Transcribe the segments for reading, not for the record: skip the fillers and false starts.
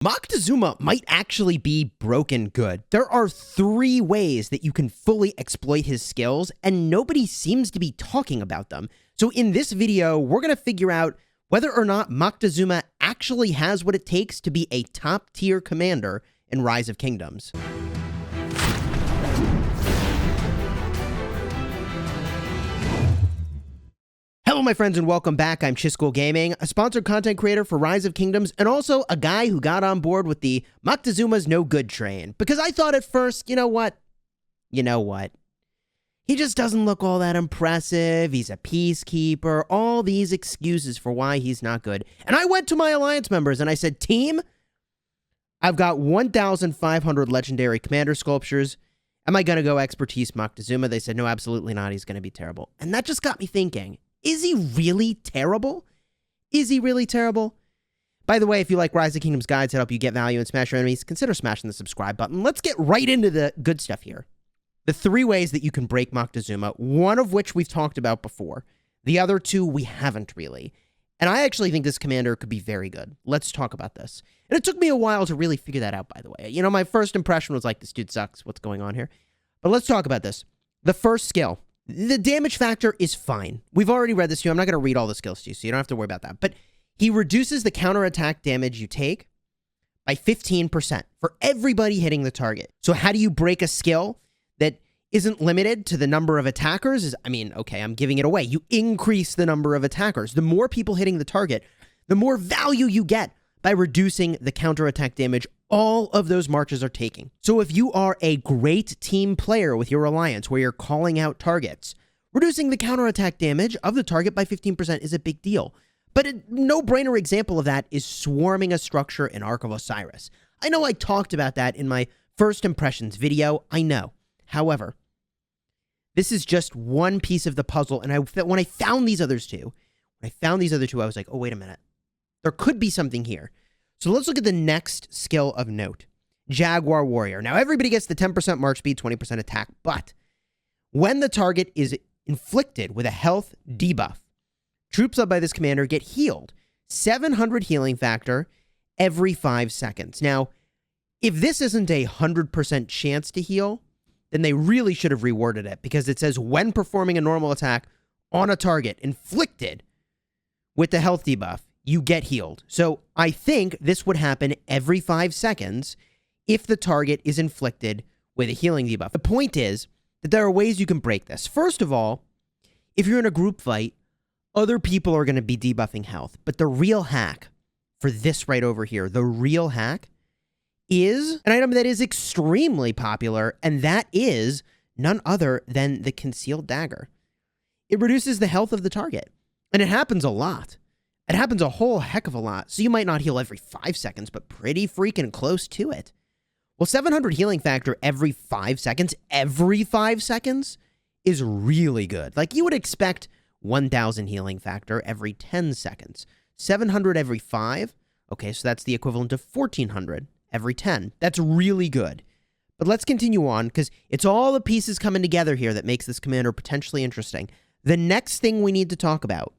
Moctezuma might actually be broken good. There are 3 ways that you can fully exploit his skills, and nobody seems to be talking about them. So in this video, we're going to figure out whether or not Moctezuma actually has what it takes to be a top-tier commander in Rise of Kingdoms. Hello, my friends, and welcome back. I'm Chisco Gaming, a sponsored content creator for Rise of Kingdoms, and also a guy who got on board with the Moctezuma's no good train. Because I thought at first, you know what? He just doesn't look all that impressive. He's a peacekeeper. All these excuses for why he's not good. And I went to my alliance members and I said, team, I've got 1,500 legendary commander sculptures. Am I going to go expertise Moctezuma? They said, no, absolutely not. He's going to be terrible. And that just got me thinking. Is he really terrible? Is he really terrible? By the way, if you like Rise of Kingdoms guides that help you get value and smash your enemies, consider smashing the subscribe button. Let's get right into the good stuff here. The 3 ways that you can break Moctezuma, one of which we've talked about before. The other 2 we haven't really. And I actually think this commander could be very good. Let's talk about this. And it took me a while to really figure that out, by the way. You know, my first impression was like, this dude sucks. What's going on here? But let's talk about this. The first skill. The damage factor is fine. We've already read this to you. I'm not going to read all the skills to you, so you don't have to worry about that. But he reduces the counterattack damage you take by 15% for everybody hitting the target. So how do you break a skill that isn't limited to the number of attackers? Okay, I'm giving it away. You increase the number of attackers. The more people hitting the target, the more value you get by reducing the counterattack damage all of those marches are taking. So if you are a great team player with your alliance where you're calling out targets, reducing the counterattack damage of the target by 15% is a big deal. But a no-brainer example of that is swarming a structure in Ark of Osiris. I know I talked about that in my first impressions video, I know. However, this is just one piece of the puzzle, and when I found these other two, I was like, oh, wait a minute. There could be something here. So let's look at the next skill of note. Jaguar Warrior. Now, everybody gets the 10% march speed, 20% attack, but when the target is inflicted with a health debuff, troops led by this commander get healed. 700 healing factor every 5 seconds. Now, if this isn't a 100% chance to heal, then they really should have reworded it, because it says when performing a normal attack on a target inflicted with the health debuff, you get healed. So I think this would happen every 5 seconds if the target is inflicted with a healing debuff. The point is that there are ways you can break this. First of all, if you're in a group fight, other people are going to be debuffing health. But the real hack for this right over here, the real hack is an item that is extremely popular, and that is none other than the concealed dagger. It reduces the health of the target, and it happens a lot. It happens a whole heck of a lot, so you might not heal every 5 seconds, but pretty freaking close to it. Well, 700 healing factor every 5 seconds, is really good. Like, you would expect 1,000 healing factor every 10 seconds. 700 every 5, okay, so that's the equivalent of 1,400 every 10. That's really good. But let's continue on, because it's all the pieces coming together here that makes this commander potentially interesting. The next thing we need to talk about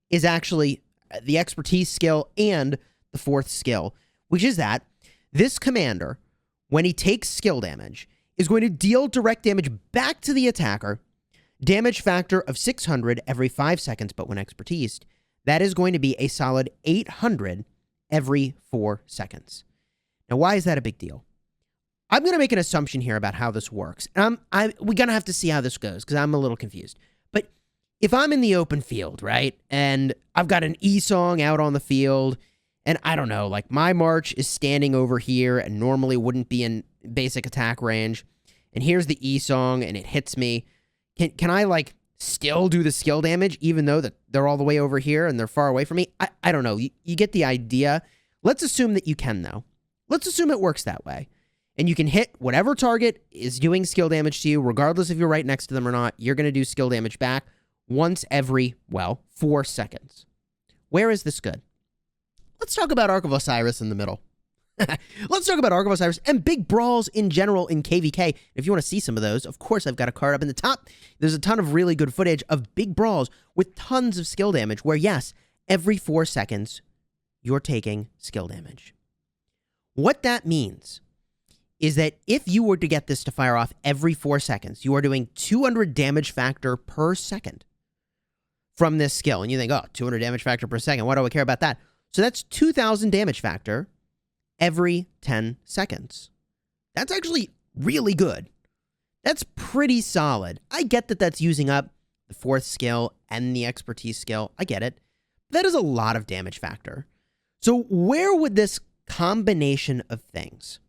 is actually the expertise skill and the 4th skill, which is that this commander, when he takes skill damage, is going to deal direct damage back to the attacker, damage factor of 600 every 5 seconds, but when expertised, that is going to be a solid 800 every 4 seconds. Now, why is that a big deal? I'm going to make an assumption here about how this works. And we're going to have to see how this goes, because I'm a little confused. But if I'm in the open field, right, and I've got an E-song out on the field, and I don't know, like my march is standing over here and normally wouldn't be in basic attack range, and here's the E-song and it hits me, can I like still do the skill damage even though that they're all the way over here and they're far away from me? I don't know. You get the idea. Let's assume that you can, though. Let's assume it works that way. And you can hit whatever target is doing skill damage to you, regardless if you're right next to them or not. You're going to do skill damage back once every, 4 seconds. Where is this good? Let's talk about Ark of Osiris in the middle. Let's talk about Ark of Osiris and big brawls in general in KVK. If you want to see some of those, of course, I've got a card up in the top. There's a ton of really good footage of big brawls with tons of skill damage where, yes, every 4 seconds, you're taking skill damage. What that means is that if you were to get this to fire off every 4 seconds, you are doing 200 damage factor per second from this skill. And you think, oh, 200 damage factor per second. Why do I care about that? So that's 2,000 damage factor every 10 seconds. That's actually really good. That's pretty solid. I get that that's using up the 4th skill and the expertise skill. I get it. That is a lot of damage factor. So where would this combination of things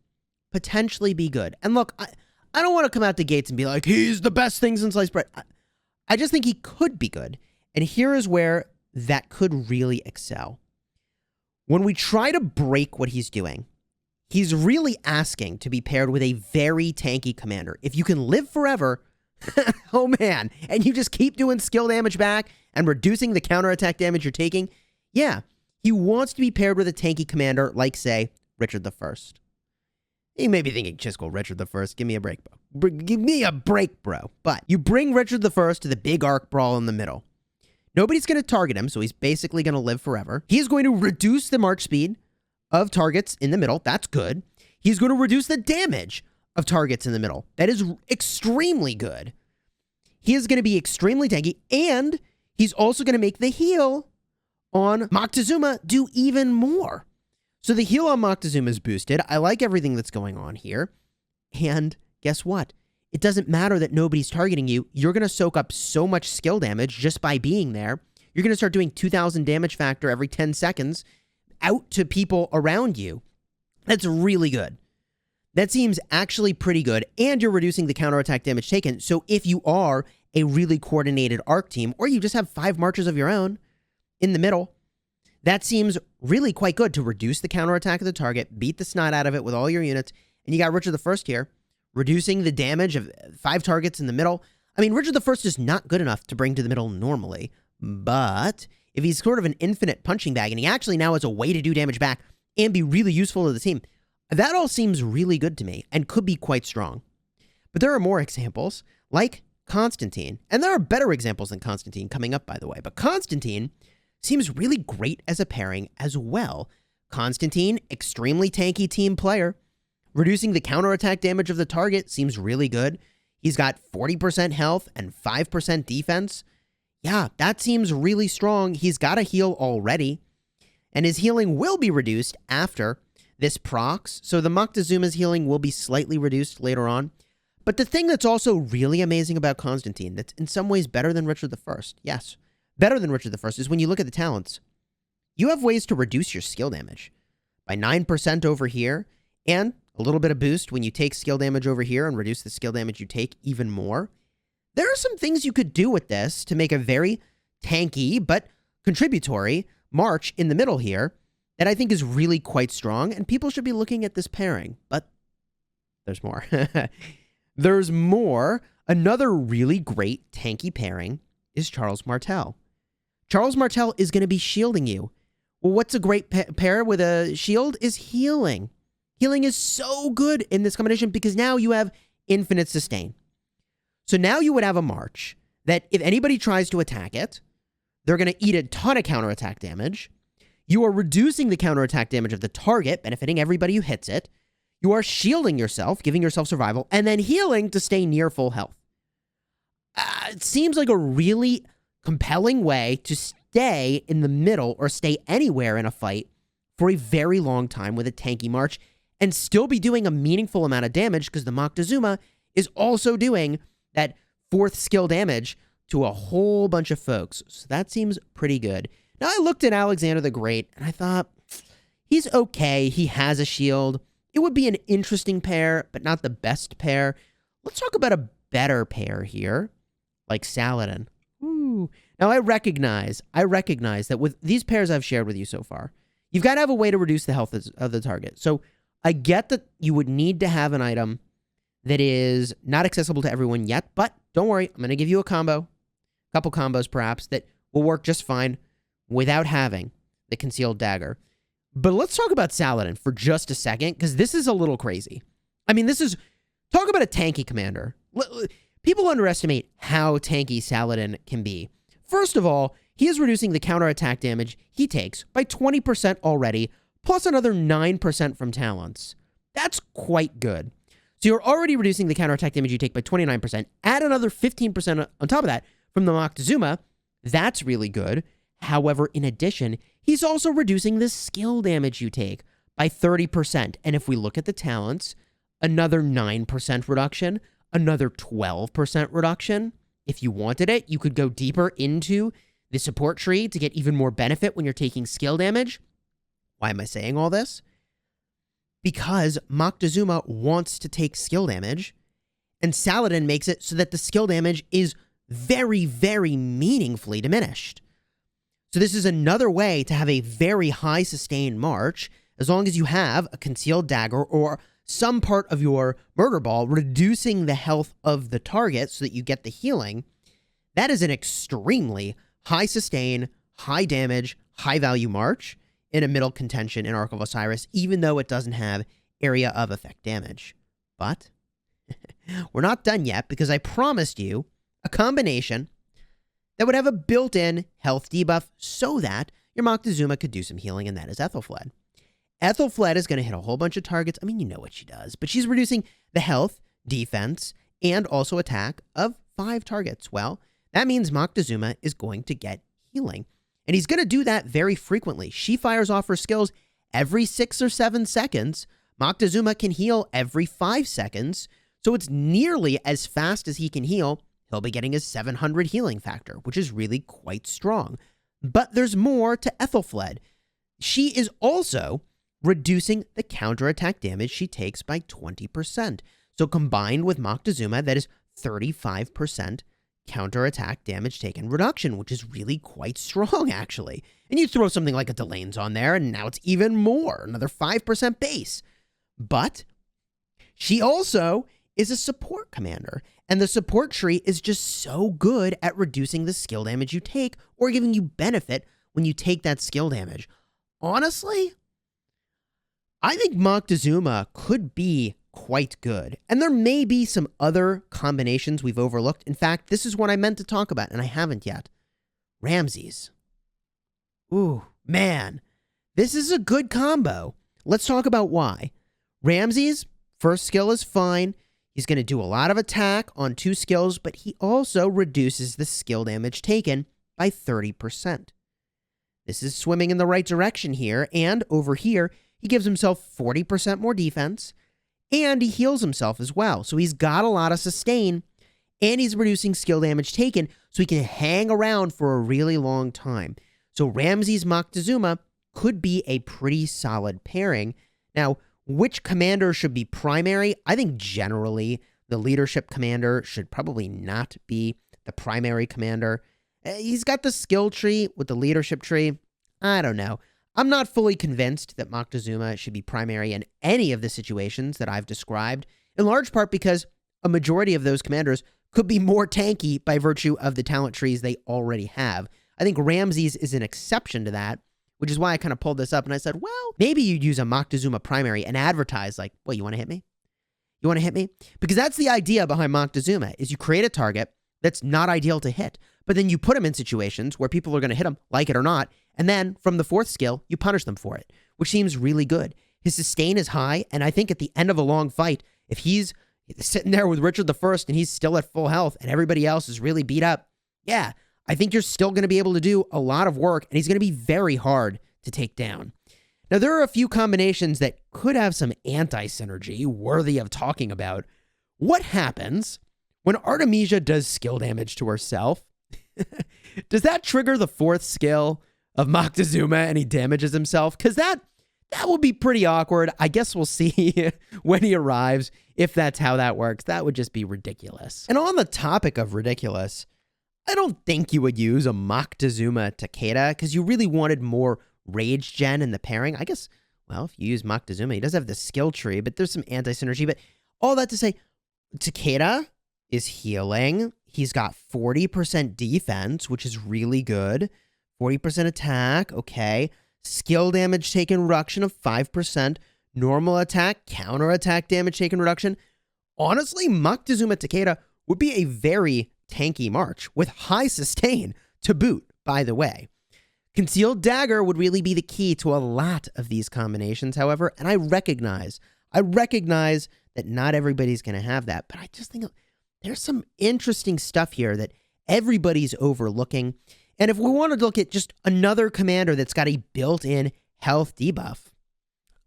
potentially be good? And look, I don't want to come out the gates and be like, he's the best thing since sliced bread. I just think he could be good. And here is where that could really excel. When we try to break what he's doing, he's really asking to be paired with a very tanky commander. If you can live forever, oh man, and you just keep doing skill damage back and reducing the counterattack damage you're taking, yeah, he wants to be paired with a tanky commander like, say, Richard I. You may be thinking, just go Richard I, give me a break, bro. Give me a break, bro. But you bring Richard I to the big arc brawl in the middle. Nobody's going to target him, so he's basically going to live forever. He's going to reduce the march speed of targets in the middle. That's good. He's going to reduce the damage of targets in the middle. That is extremely good. He is going to be extremely tanky, and he's also going to make the heal on Moctezuma do even more. So the heal on Moctezuma is boosted. I like everything that's going on here. And guess what? It doesn't matter that nobody's targeting you. You're going to soak up so much skill damage just by being there. You're going to start doing 2,000 damage factor every 10 seconds out to people around you. That's really good. That seems actually pretty good. And you're reducing the counterattack damage taken. So if you are a really coordinated arc team, or you just have 5 marches of your own in the middle, that seems really quite good to reduce the counterattack of the target, beat the snot out of it with all your units. And you got Richard I here, reducing the damage of 5 targets in the middle. I mean, Richard I is not good enough to bring to the middle normally, but if he's sort of an infinite punching bag and he actually now has a way to do damage back and be really useful to the team, that all seems really good to me and could be quite strong. But there are more examples, like Constantine, and there are better examples than Constantine coming up, by the way, but Constantine seems really great as a pairing as well. Constantine, extremely tanky team player. Reducing the counterattack damage of the target seems really good. He's got 40% health and 5% defense. Yeah, that seems really strong. He's got a heal already, and his healing will be reduced after this procs. So the Moctezuma's healing will be slightly reduced later on. But the thing that's also really amazing about Constantine, that's in some ways better than Richard I, yes, better than Richard I, is when you look at the talents, you have ways to reduce your skill damage by 9% over here, and a little bit of boost when you take skill damage over here and reduce the skill damage you take even more. There are some things you could do with this to make a very tanky but contributory march in the middle here that I think is really quite strong, and people should be looking at this pairing. But there's more. There's more. Another really great tanky pairing is Charles Martel. Charles Martel is going to be shielding you. Well, what's a great pair with a shield is healing. Healing is so good in this combination because now you have infinite sustain. So now you would have a march that if anybody tries to attack it, they're going to eat a ton of counterattack damage. You are reducing the counterattack damage of the target, benefiting everybody who hits it. You are shielding yourself, giving yourself survival, and then healing to stay near full health. It seems like a really compelling way to stay in the middle or stay anywhere in a fight for a very long time with a tanky march and still be doing a meaningful amount of damage because the Moctezuma is also doing that 4th skill damage to a whole bunch of folks. So that seems pretty good. Now, I looked at Alexander the Great and I thought, he's okay. He has a shield. It would be an interesting pair, but not the best pair. Let's talk about a better pair here, like Saladin. Ooh. Now, I recognize that with these pairs I've shared with you so far, you've got to have a way to reduce the health of the target. So I get that you would need to have an item that is not accessible to everyone yet, but don't worry, I'm going to give you a combo, a couple combos perhaps, that will work just fine without having the concealed dagger. But let's talk about Saladin for just a second, because this is a little crazy. I mean, talk about a tanky commander. People underestimate how tanky Saladin can be. First of all, he is reducing the counterattack damage he takes by 20% already, plus another 9% from talents. That's quite good. So you're already reducing the counterattack damage you take by 29%. Add another 15% on top of that from the Moctezuma. That's really good. However, in addition, he's also reducing the skill damage you take by 30%. And if we look at the talents, another 9% reduction, another 12% reduction. If you wanted it, you could go deeper into the support tree to get even more benefit when you're taking skill damage. Why am I saying all this? Because Moctezuma wants to take skill damage, and Saladin makes it so that the skill damage is very, very meaningfully diminished. So this is another way to have a very high sustained march, as long as you have a concealed dagger or some part of your murder ball reducing the health of the target so that you get the healing. That is an extremely high sustain, high damage, high value march in a middle contention in Ark of Osiris, even though it doesn't have area of effect damage. But we're not done yet, because I promised you a combination that would have a built-in health debuff so that your Moctezuma could do some healing, and that is Ethelfled. Ethelfled is going to hit a whole bunch of targets. I mean, you know what she does, but she's reducing the health, defense, and also attack of 5 targets. Well, that means Moctezuma is going to get healing. And he's going to do that very frequently. She fires off her skills every 6 or 7 seconds. Moctezuma can heal every 5 seconds. So it's nearly as fast as he can heal. He'll be getting his 700 healing factor, which is really quite strong. But there's more to Ethelfled. She is also reducing the counterattack damage she takes by 20%. So combined with Moctezuma, that is 35% counterattack damage taken reduction, which is really quite strong, actually. And you throw something like a Delane's on there, and now it's even more, another 5% base. But she also is a support commander, and the support tree is just so good at reducing the skill damage you take or giving you benefit when you take that skill damage. Honestly, I think Moctezuma could be quite good. And there may be some other combinations we've overlooked. In fact, this is what I meant to talk about, and I haven't yet. Ramses. Ooh, man. This is a good combo. Let's talk about why. Ramses, first skill is fine. He's going to do a lot of attack on 2 skills, but he also reduces the skill damage taken by 30%. This is swimming in the right direction here, and over here, he gives himself 40% more defense, and he heals himself as well. So he's got a lot of sustain, and he's reducing skill damage taken, so he can hang around for a really long time. So Ramses Moctezuma could be a pretty solid pairing. Now, which commander should be primary? I think generally the leadership commander should probably not be the primary commander. He's got the skill tree with the leadership tree. I don't know. I'm not fully convinced that Moctezuma should be primary in any of the situations that I've described, in large part because a majority of those commanders could be more tanky by virtue of the talent trees they already have. I think Ramses is an exception to that, which is why I kind of pulled this up and I said, well, maybe you'd use a Moctezuma primary and advertise like, well, you want to hit me? You want to hit me? Because that's the idea behind Moctezuma, is you create a target that's not ideal to hit, but then you put him in situations where people are going to hit him, like it or not, and then from the 4th skill, you punish them for it, which seems really good. His sustain is high, and I think at the end of a long fight, if he's sitting there with Richard I and he's still at full health and everybody else is really beat up, yeah, I think you're still going to be able to do a lot of work, and he's going to be very hard to take down. Now, there are a few combinations that could have some anti-synergy worthy of talking about. What happens when Artemisia does skill damage to herself? Does that trigger the 4th skill of Moctezuma and he damages himself? Because that will be pretty awkward. I guess we'll see when he arrives if that's how that works. That would just be ridiculous. And on the topic of ridiculous, I don't think you would use a Moctezuma Takeda because you really wanted more rage gen in the pairing. I guess, well, if you use Moctezuma, he does have the skill tree, but there's some anti-synergy. But all that to say, Takeda is healing. He's got 40% defense, which is really good. 40% attack, okay. Skill damage taken reduction of 5%. Normal attack, counter attack damage taken reduction. Honestly, Moctezuma Takeda would be a very tanky march with high sustain to boot, by the way. Concealed Dagger would really be the key to a lot of these combinations, however, and I recognize that not everybody's going to have that, but I just think there's some interesting stuff here that everybody's overlooking. And if we want to look at just another commander that's got a built-in health debuff,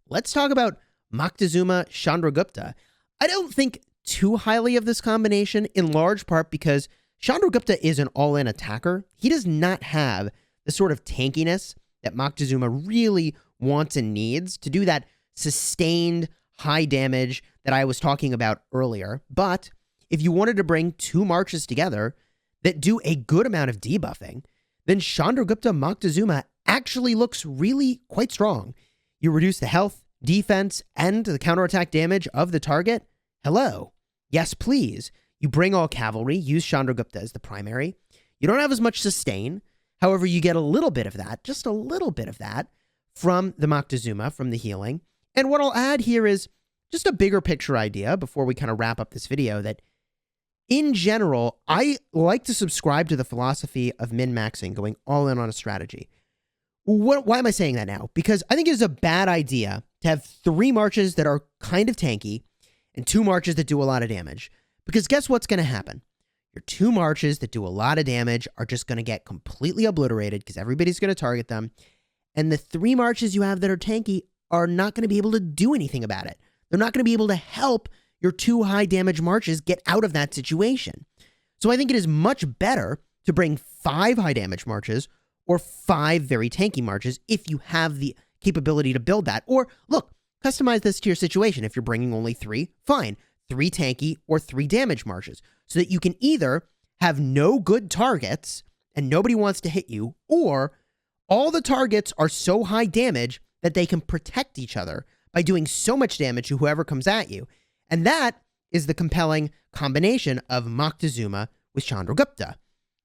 let's talk about Moctezuma Chandragupta. I don't think too highly of this combination, in large part because Chandragupta is an all-in attacker. He does not have the sort of tankiness that Moctezuma really wants and needs to do that sustained high damage that I was talking about earlier. But if you wanted to bring two marches together that do a good amount of debuffing, then Chandragupta Moctezuma actually looks really quite strong. You reduce the health, defense, and the counterattack damage of the target. Hello. Yes, please. You bring all cavalry, use Chandragupta as the primary. You don't have as much sustain. However, you get a little bit of that, just a little bit of that, from the Moctezuma, from the healing. And what I'll add here is just a bigger picture idea before we kind of wrap up this video, that in general, I like to subscribe to the philosophy of min-maxing, going all in on a strategy. Why am I saying that now? Because I think it is a bad idea to have 3 marches that are kind of tanky and 2 marches that do a lot of damage. Because guess what's going to happen? Your 2 marches that do a lot of damage are just going to get completely obliterated because everybody's going to target them. And the 3 marches you have that are tanky are not going to be able to do anything about it. They're not going to be able to help your 2 high damage marches get out of that situation. So I think it is much better to bring 5 high damage marches or 5 very tanky marches if you have the capability to build that. Or look, customize this to your situation. If you're bringing only 3, fine. 3 tanky or 3 damage marches, so that you can either have no good targets and nobody wants to hit you, or all the targets are so high damage that they can protect each other by doing so much damage to whoever comes at you. And that is the compelling combination of Moctezuma with Chandragupta.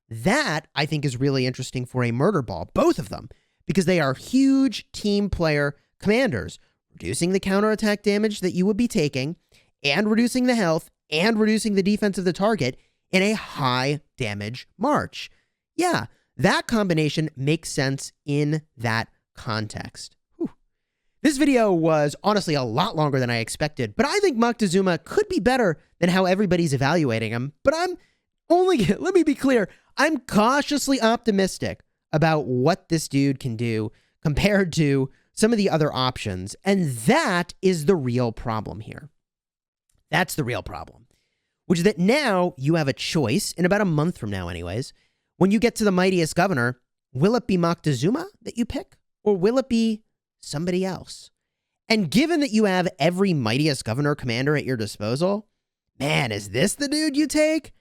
That, I think, is really interesting for a murder ball, both of them, because they are huge team player commanders, reducing the counterattack damage that you would be taking, and reducing the health, and reducing the defense of the target in a high damage march. Yeah, that combination makes sense in that context. Whew. This video was honestly a lot longer than I expected, but I think Moctezuma could be better than how everybody's evaluating him. But let me be clear, I'm cautiously optimistic about what this dude can do compared to some of the other options, and that is the real problem here. That's the real problem, which is that now you have a choice, in about a month from now anyways, when you get to the Mightiest Governor, will it be Moctezuma that you pick, or will it be somebody else? And given that you have every Mightiest Governor commander at your disposal, man, is this the dude you take?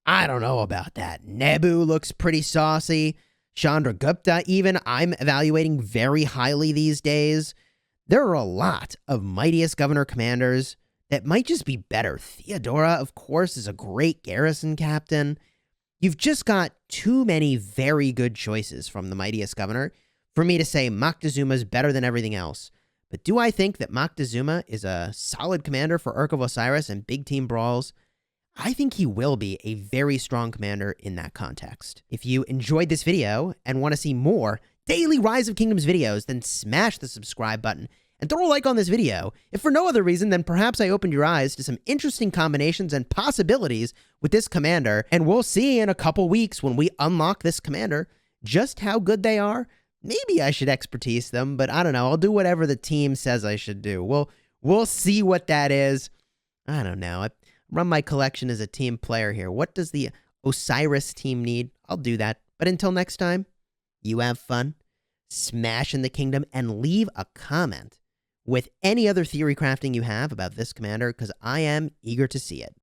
I don't know about that. Nebu looks pretty saucy. Chandragupta even, I'm evaluating very highly these days. There are a lot of Mightiest Governor commanders that might just be better. Theodora, of course, is a great garrison captain. You've just got too many very good choices from the Mightiest Governor for me to say Moctezuma's better than everything else. But do I think that Moctezuma is a solid commander for Urk of Osiris and big team brawls? I think he will be a very strong commander in that context. If you enjoyed this video and want to see more daily Rise of Kingdoms videos, then smash the subscribe button and throw a like on this video. If for no other reason, then perhaps I opened your eyes to some interesting combinations and possibilities with this commander, and we'll see in a couple weeks when we unlock this commander just how good they are. Maybe I should expertise them, but I don't know. I'll do whatever the team says I should do. We'll see what that is. I don't know. I run my collection as a team player here. What does the Osiris team need? I'll do that. But until next time, you have fun, smash in the kingdom, and leave a comment with any other theory crafting you have about this commander, because I am eager to see it.